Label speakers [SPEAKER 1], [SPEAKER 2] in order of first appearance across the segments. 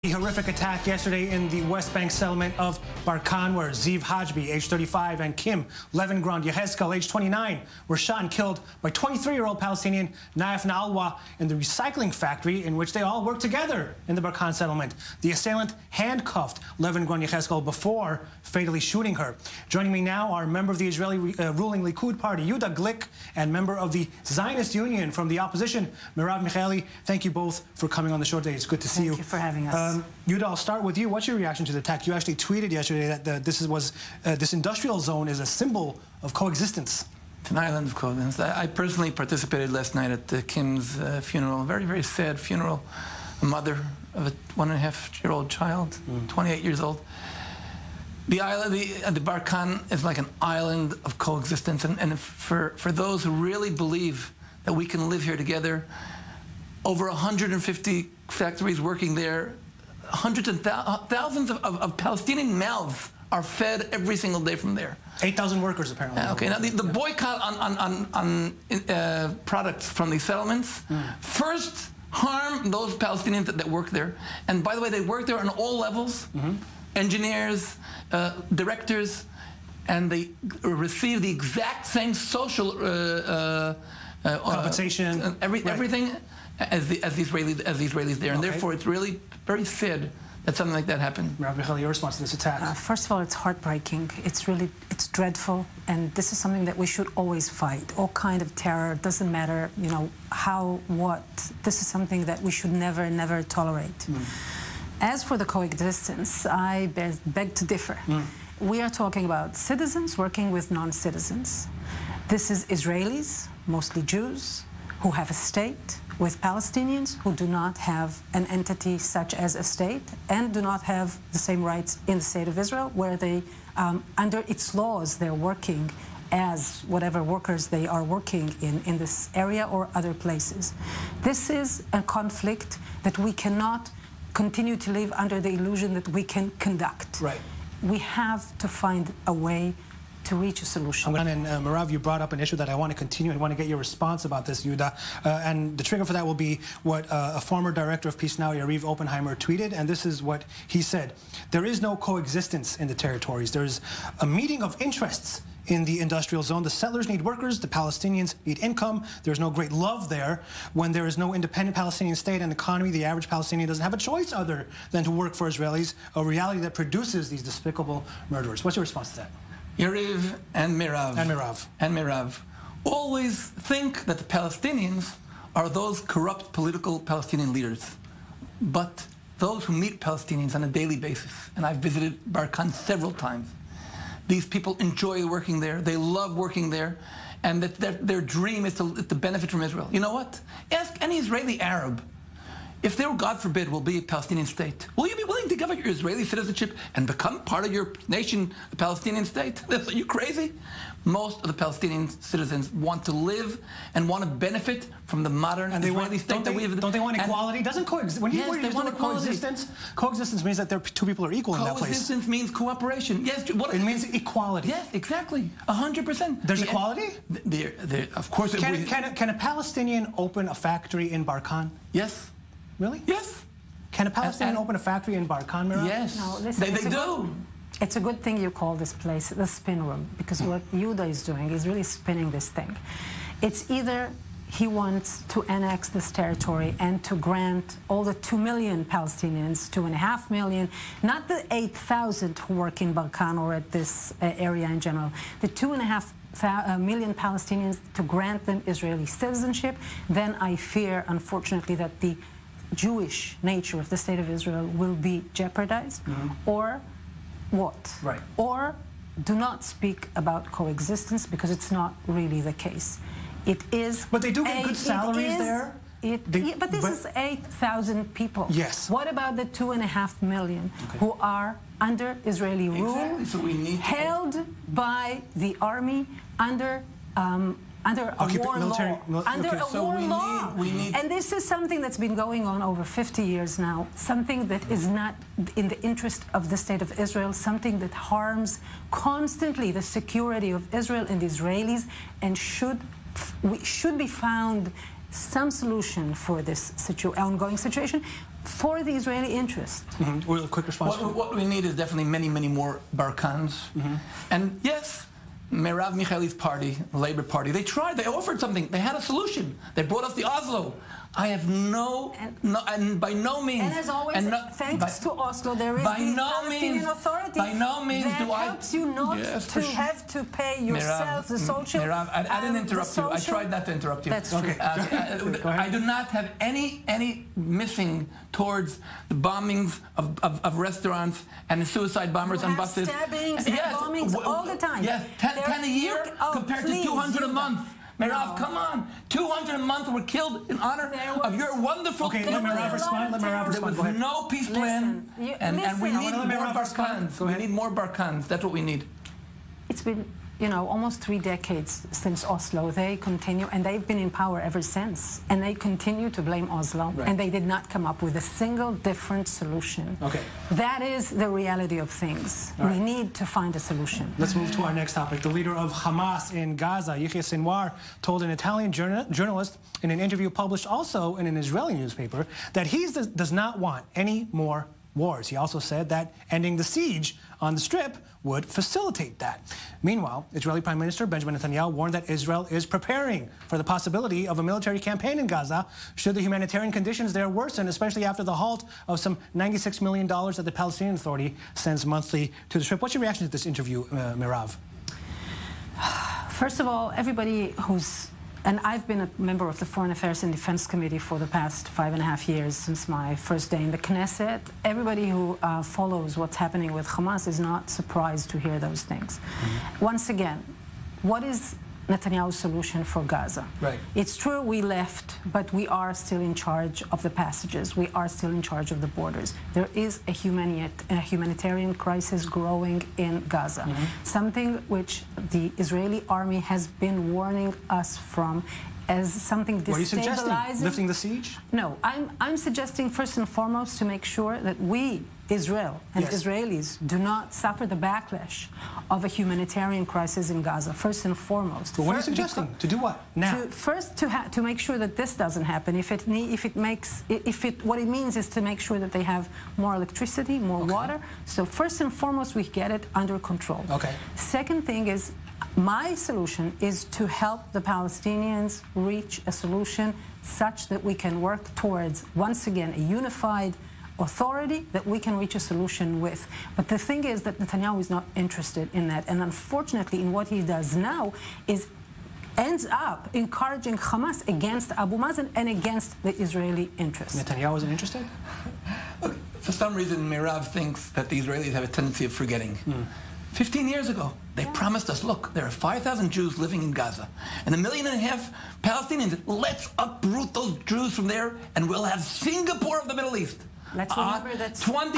[SPEAKER 1] The horrific attack yesterday in the West Bank settlement of Barkan, where Ziv Hajbi, age 35, and Kim Levingrand Yehezkel, age 29, were shot and killed by 23-year-old Palestinian Naif Naalwa in the recycling factory in which they all worked together in the Barkan settlement. The assailant handcuffed Levingrand Yehezkel before fatally shooting her. Joining me now are member of the Israeli ruling Likud party, Yehudah Glick, and member of the Zionist Union from the opposition, Merav Michaeli. Thank you both for coming on the show today. It's good to see you.
[SPEAKER 2] Thank you for having us.
[SPEAKER 1] Yehudah, I'll start with you. What's your reaction to the attack? You actually tweeted yesterday that this industrial zone is a symbol of coexistence.
[SPEAKER 3] It's an island of coexistence. I personally participated last night at Kim's funeral, a very, very sad funeral. A mother of a 1.5-year-old child, 28 years old. The island, the Barkan is like an island of coexistence, and for those who really believe that we can live here together, over 150 factories working there, hundreds and thousands of Palestinian mouths are fed every single day from there.
[SPEAKER 1] 8,000 workers, apparently.
[SPEAKER 3] Okay, now the boycott on products from these settlements first harm those Palestinians that work there. And by the way, they work there on all levels, engineers, directors, and they receive the exact same social
[SPEAKER 1] compensation,
[SPEAKER 3] everything as the Israelis there, and therefore it's really very sad that something like that happened.
[SPEAKER 1] Merav Michaeli, your response to this attack?
[SPEAKER 2] First of all, it's heartbreaking. It's dreadful, and this is something that we should always fight. All kind of terror, doesn't matter, you know, how, what. This is something that we should never, never tolerate. As for the coexistence, I beg to differ. We are talking about citizens working with non-citizens. This is Israelis, mostly Jews, who have a state, with Palestinians who do not have an entity such as a state and do not have the same rights in the state of Israel, where they, under its laws, they're working as whatever workers they are working in this area or other places. This is a conflict that we cannot continue to live under the illusion that we can conduct.
[SPEAKER 1] Right.
[SPEAKER 2] We have to find a way to reach a solution.
[SPEAKER 1] And Merav, you brought up an issue that I want to continue. I want to get your response about this, Yehudah. And the trigger for that will be what a former director of Peace Now, Yariv Oppenheimer, tweeted. And this is what he said. There is no coexistence in the territories. There is a meeting of interests in the industrial zone. The settlers need workers. The Palestinians need income. There's no great love there. When there is no independent Palestinian state and economy, the average Palestinian doesn't have a choice other than to work for Israelis, a reality that produces these despicable murderers. What's your response to that?
[SPEAKER 3] Yariv and Merav.
[SPEAKER 1] And Merav.
[SPEAKER 3] Always think that the Palestinians are those corrupt political Palestinian leaders. But those who meet Palestinians on a daily basis, and I've visited Barkan several times, these people enjoy working there, they love working there, and that their dream is to benefit from Israel. You know what? Ask any Israeli Arab, if there, God forbid, will be a Palestinian state, will you be willing to give up your Israeli citizenship and become part of your nation, the Palestinian state? Are you crazy? Most of the Palestinian citizens want to live and want to benefit from the modern Israeli state that we have.
[SPEAKER 1] Don't they want equality? Doesn't coexist? When
[SPEAKER 3] yes, they want
[SPEAKER 1] coexistence. Coexistence means that two people are equal in that place.
[SPEAKER 3] Coexistence means cooperation. Yes,
[SPEAKER 1] it means equality.
[SPEAKER 3] Yes, exactly, 100%.
[SPEAKER 1] There's equality.
[SPEAKER 3] Of course.
[SPEAKER 1] Can a Palestinian open a factory in Barkan?
[SPEAKER 3] Yes.
[SPEAKER 1] Really?
[SPEAKER 3] Yes.
[SPEAKER 1] Can a Palestinian open a factory in Barkan, Merav?
[SPEAKER 3] Yes.
[SPEAKER 2] No, listen,
[SPEAKER 3] they do.
[SPEAKER 2] It's a good thing you call this place the spin room, because what Yehudah is doing is really spinning this thing. It's either he wants to annex this territory and to grant all the 2 million Palestinians, 2.5 million, not the 8,000 who work in Barkan or at this area in general, the 2.5 million Palestinians, to grant them Israeli citizenship, then I fear, unfortunately, that the Jewish nature of the state of Israel will be jeopardized, or what?
[SPEAKER 1] Right.
[SPEAKER 2] Or do not speak about coexistence, because it's not really the case. It is.
[SPEAKER 1] But they do get good salaries there.
[SPEAKER 2] But this is 8,000 people.
[SPEAKER 1] Yes.
[SPEAKER 2] What about the 2.5 million who are under Israeli rule,
[SPEAKER 3] exactly. So we need
[SPEAKER 2] held by the army under a war law. And this is something that's been going on over 50 years now, something that is not in the interest of the state of Israel, something that harms constantly the security of Israel and the Israelis, and should be found some solution for this ongoing situation. for the Israeli interest.
[SPEAKER 1] Real quick response.
[SPEAKER 3] What we need is definitely many, many more Barkans. And yes, Merav Michaeli's party, Labour Party, they tried, they offered something, they had a solution. They brought us the Oslo. I have and by no means...
[SPEAKER 2] And as always, thanks to Oslo, there is the Palestinian Authority
[SPEAKER 3] by no means
[SPEAKER 2] that
[SPEAKER 3] do I...
[SPEAKER 2] helps you not to have to pay yourself the social...
[SPEAKER 3] Merav, I didn't interrupt you. I tried not to interrupt you.
[SPEAKER 2] That's true.
[SPEAKER 3] I do not have any missing towards the bombings of restaurants and the suicide bombers on buses.
[SPEAKER 2] Stabbings and bombings all the time.
[SPEAKER 3] Yes, 10 a year compared to 200 a month. Merav, come on. 200 a month were killed in honor of your wonderful...
[SPEAKER 1] Okay, let Merav respond.
[SPEAKER 3] There was no peace plan. And we need more Barkans. We need more Barkans. That's what we need.
[SPEAKER 2] It's been, almost 3 decades since Oslo. They continue, and they've been in power ever since. And they continue to blame Oslo. Right. And they did not come up with a single different solution.
[SPEAKER 1] Okay.
[SPEAKER 2] That is the reality of things. Right. We need to find a solution.
[SPEAKER 1] Let's move to our next topic. The leader of Hamas in Gaza, Yehudah Sinwar, told an Italian journalist in an interview published also in an Israeli newspaper that he does not want any more wars. He also said that ending the siege on the Strip would facilitate that. Meanwhile, Israeli Prime Minister Benjamin Netanyahu warned that Israel is preparing for the possibility of a military campaign in Gaza should the humanitarian conditions there worsen, especially after the halt of some $96 million that the Palestinian Authority sends monthly to the Strip. What's your reaction to this interview, Merav?
[SPEAKER 2] First of all, everybody who's... And I've been a member of the Foreign Affairs and Defense Committee for the past 5.5 years since my first day in the Knesset. Everybody who follows what's happening with Hamas is not surprised to hear those things. Once again, what is Netanyahu's solution for Gaza?
[SPEAKER 1] Right.
[SPEAKER 2] It's true we left, but we are still in charge of the passages. We are still in charge of the borders. There is a humanitarian crisis growing in Gaza, something which the Israeli army has been warning us from as something destabilizing.
[SPEAKER 1] What are you suggesting? Lifting the siege?
[SPEAKER 2] No, I'm suggesting first and foremost to make sure that we, Israel and Israelis, do not suffer the backlash of a humanitarian crisis in Gaza, first and foremost.
[SPEAKER 1] But what are you suggesting? To do what? Now?
[SPEAKER 2] To make sure that this doesn't happen. What it means is to make sure that they have more electricity, more water. So first and foremost, we get it under control.
[SPEAKER 1] Okay.
[SPEAKER 2] Second thing is, my solution is to help the Palestinians reach a solution such that we can work towards, once again, a unified authority that we can reach a solution with. But the thing is that Netanyahu is not interested in that. And unfortunately, in what he does now is ends up encouraging Hamas against Abu Mazen and against the Israeli interests.
[SPEAKER 1] Netanyahu isn't interested?
[SPEAKER 3] Look, for some reason, Merav thinks that the Israelis have a tendency of forgetting. 15 years ago, they promised us, look, there are 5,000 Jews living in Gaza and 1.5 million Palestinians. Let's uproot those Jews from there and we'll have Singapore of the Middle East.
[SPEAKER 2] Let's remember that Sharon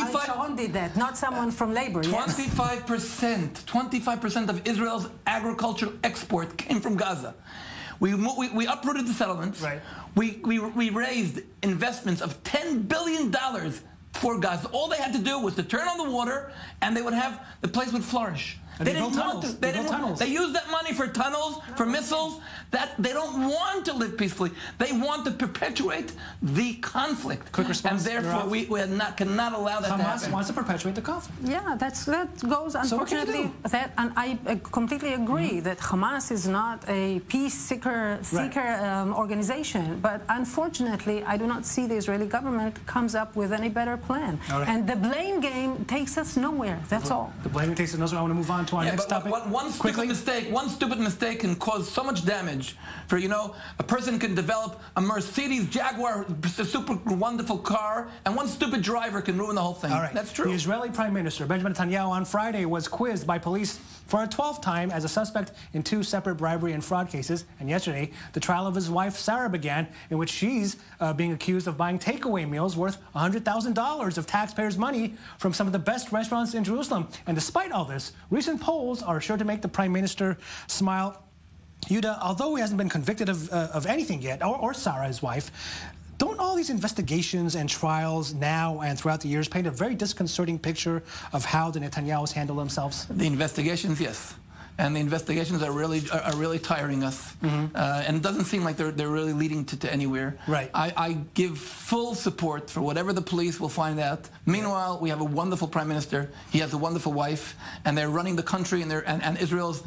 [SPEAKER 2] did that, not someone from labor.
[SPEAKER 3] 25% of Israel's agricultural export came from Gaza. We uprooted the settlements.
[SPEAKER 1] Right.
[SPEAKER 3] We raised investments of $10 billion for Gaza. All they had to do was to turn on the water, and they would have the place would flourish.
[SPEAKER 1] They didn't want to.
[SPEAKER 3] They used that money for tunnels, for missiles. That they don't want to live peacefully. They want to perpetuate the conflict.
[SPEAKER 1] Quick response.
[SPEAKER 3] And therefore, we cannot allow that to happen.
[SPEAKER 1] Hamas wants to perpetuate the conflict.
[SPEAKER 2] Yeah, that goes, unfortunately, and I completely agree that Hamas is not a peace seeker organization. But unfortunately, I do not see the Israeli government comes up with any better plan.
[SPEAKER 1] Right.
[SPEAKER 2] And the blame game takes us nowhere. That's all.
[SPEAKER 1] The blame game takes us nowhere. I want to move on to our next topic.
[SPEAKER 3] One stupid mistake can cause so much damage. For, a person can develop a Mercedes Jaguar, a super wonderful car, and one stupid driver can ruin the whole thing.
[SPEAKER 1] All right.
[SPEAKER 3] That's true.
[SPEAKER 1] The Israeli Prime Minister, Benjamin Netanyahu, on Friday was quizzed by police for a 12th time as a suspect in 2 separate bribery and fraud cases. And yesterday, the trial of his wife, Sarah, began, in which she's being accused of buying takeaway meals worth $100,000 of taxpayers' money from some of the best restaurants in Jerusalem. And despite all this, recent polls are sure to make the Prime Minister smile. Yehudah, although he hasn't been convicted of anything yet, or Sarah, his wife, don't all these investigations and trials now and throughout the years paint a very disconcerting picture of how the Netanyahus handle themselves?
[SPEAKER 3] The investigations, yes. and the investigations are really tiring us. And it doesn't seem like they're really leading to anywhere.
[SPEAKER 1] Right.
[SPEAKER 3] I give full support for whatever the police will find out. Meanwhile, we have a wonderful prime minister. He has a wonderful wife, and they're running the country, and Israel's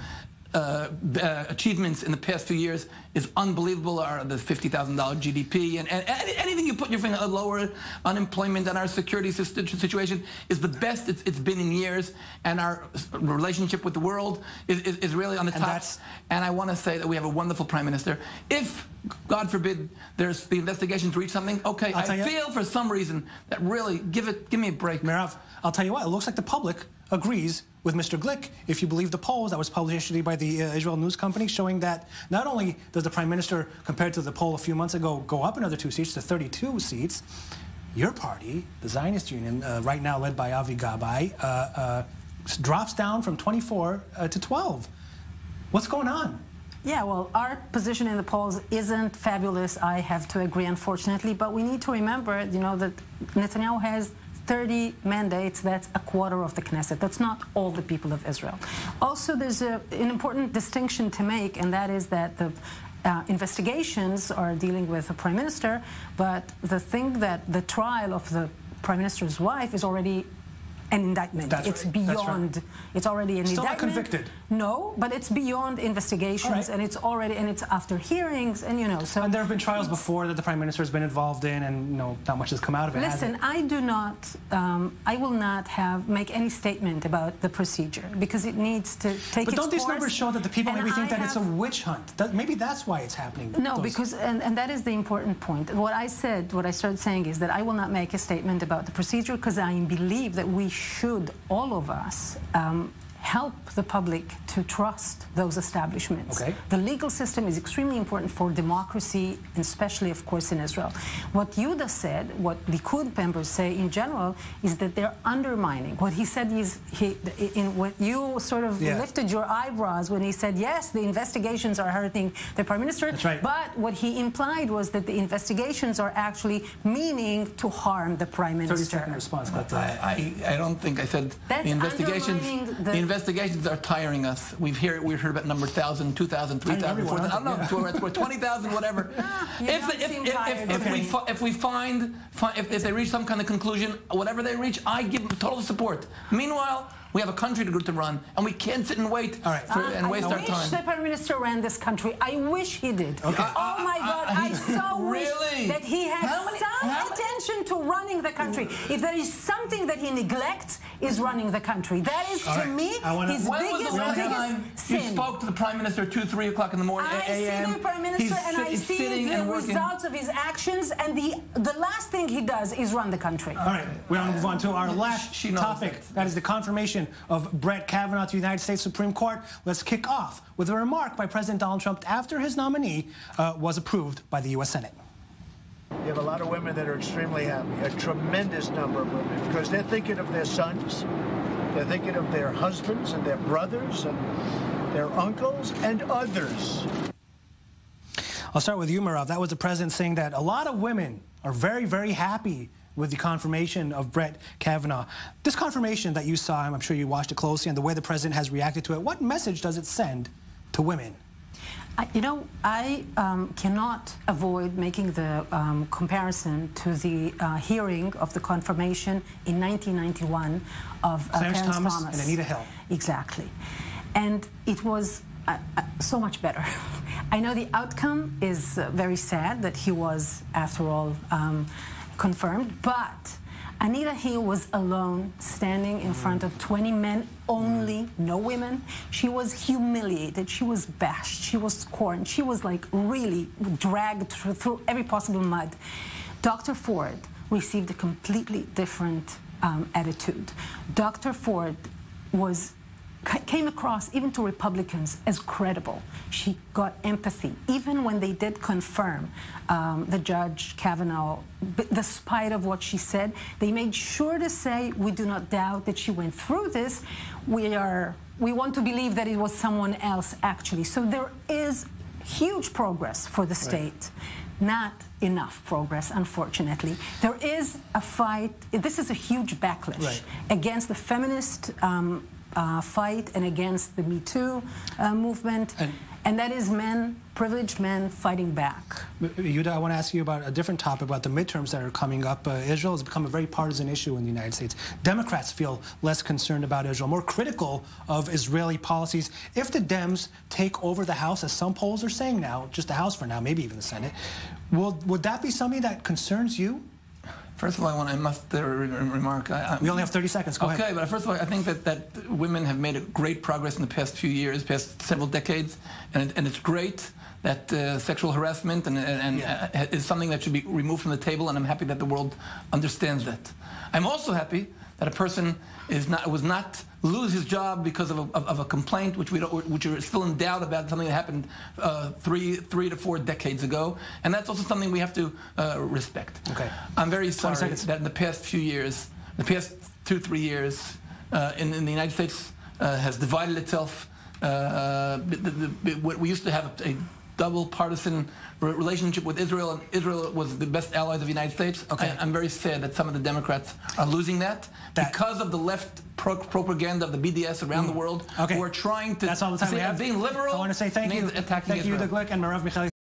[SPEAKER 3] achievements in the past few years is unbelievable. The $50,000 GDP and anything you put your finger, lower unemployment, and our security situation is the best it's been in years, and our relationship with the world is really on the top. And I want to say that we have a wonderful prime minister. If, God forbid, the investigations reach something, okay, I feel for some reason that really give me a break.
[SPEAKER 1] Merav, I'll tell you what, it looks like the public agrees with Mr. Glick, if you believe the polls that was published yesterday by the Israel News Company, showing that not only does the prime minister, compared to the poll a few months ago, go up another 2 seats to 32 seats, your party, the Zionist Union, right now led by Avi Gabay, drops down from 24 to 12. What's going on?
[SPEAKER 2] Yeah, well, our position in the polls isn't fabulous, I have to agree, unfortunately, but we need to remember, you know, that Netanyahu has 30 mandates. That's a quarter of the Knesset. That's not all the people of Israel. Also, there's an important distinction to make, and that is that the investigations are dealing with the prime minister, but the thing that the trial of the prime minister's wife is already an indictment. It's beyond. It's already an indictment.
[SPEAKER 1] Still not convicted.
[SPEAKER 2] No, but it's beyond investigations, and it's already, and it's after hearings, and you know. So.
[SPEAKER 1] And there have been trials before that the prime minister has been involved in, and you know, not much has come out of it.
[SPEAKER 2] Listen, I do not. I will not make any statement about the procedure because it needs to take its course.
[SPEAKER 1] But don't these numbers show that the people maybe think that it's a witch hunt? Maybe that's why it's happening.
[SPEAKER 2] No, because and that is the important point. What I started saying is that I will not make a statement about the procedure because I believe that we should, all of us, help the public to trust those establishments.
[SPEAKER 1] Okay.
[SPEAKER 2] The legal system is extremely important for democracy, and especially, of course, in Israel. What Yehudah said, what Likud members say in general, is that they're undermining. What he said is, what you sort of lifted your eyebrows when he said, yes, the investigations are hurting the prime minister.
[SPEAKER 1] That's right.
[SPEAKER 2] But what he implied was that the investigations are actually meaning to harm the prime minister.
[SPEAKER 1] 30-second response.
[SPEAKER 3] I don't think I said the investigations are tiring us. We've heard about number 1,000, 2,000, 3,000, 4,000. I don't know, we're 20,000, whatever. If they reach some kind of conclusion, whatever they reach, I give them total support. Meanwhile, we have a country to run, and we can't sit and wait and waste our time.
[SPEAKER 2] I wish the prime minister ran this country. I wish he did. Okay. Oh my God, I so wish that he had some attention to running the country. If there is something that he neglects, is running the country. That is, to me, his biggest sin.
[SPEAKER 3] You spoke to the prime minister 2, 3 o'clock in the morning.
[SPEAKER 2] I see the prime minister, and I see the results of his actions, and the last thing he does is run the country.
[SPEAKER 1] All right, we're going to move on to our last topic. That is the confirmation of Brett Kavanaugh to the United States Supreme Court. Let's kick off with a remark by President Donald Trump after his nominee was approved by the U.S. Senate.
[SPEAKER 4] You have a lot of women that are extremely happy, a tremendous number of women, because they're thinking of their sons, they're thinking of their husbands and their brothers and their uncles and others.
[SPEAKER 1] I'll start with you, Merav. That was the president saying that a lot of women are very, very happy with the confirmation of Brett Kavanaugh. This confirmation that you saw, I'm sure you watched it closely, and the way the president has reacted to it, what message does it send to women?
[SPEAKER 2] You know, I cannot avoid making the comparison to the hearing of the confirmation in 1991 of
[SPEAKER 1] Clarence Thomas and Anita Hill.
[SPEAKER 2] Exactly. And it was so much better. I know the outcome is very sad that he was, after all, confirmed, but Anita Hill was alone, standing in front of 20 men only, no women. She was humiliated, she was bashed, she was scorned, she was like really dragged through every possible mud. Dr. Ford received a completely different attitude. Dr. Ford came across, even to Republicans, as credible. She got empathy. Even when they did confirm the Judge Kavanaugh, despite of what she said, they made sure to say, we do not doubt that she went through this. We want to believe that it was someone else, actually. So there is huge progress for the state. Not enough progress, unfortunately. There is a fight. This is a huge backlash against the feminist fight and against the Me Too movement. And that is men, privileged men, fighting back.
[SPEAKER 1] Yehudah, I want to ask you about a different topic, about the midterms that are coming up. Israel has become a very partisan issue in the United States. Democrats feel less concerned about Israel, more critical of Israeli policies. If the Dems take over the House, as some polls are saying now, just the House for now, maybe even the Senate, would that be something that concerns you?
[SPEAKER 3] First of all, I must remark.
[SPEAKER 1] We only have 30 seconds. Go ahead.
[SPEAKER 3] Okay, but first of all, I think that women have made a great progress in the past few years, past several decades, and it's great that sexual harassment is something that should be removed from the table, and I'm happy that the world understands that. I'm also happy that a person was not lose his job because of a complaint which are still in doubt about, something that happened 3 to 4 decades ago, and that's also something we have to respect.
[SPEAKER 1] Okay.
[SPEAKER 3] I'm very sorry that in the past few years, the past 2-3 years, in the United States has divided itself. We used to have a double partisan relationship with Israel, and Israel was the best allies of the United States. Okay. I'm very sad that some of the Democrats are losing that because of the left propaganda of the BDS around the world, who are trying to
[SPEAKER 1] That's all the time we have.
[SPEAKER 3] Being liberal.
[SPEAKER 1] I want to say thank you.
[SPEAKER 3] Attacking Israel.
[SPEAKER 1] Yehudah Glick and Merav Michaeli.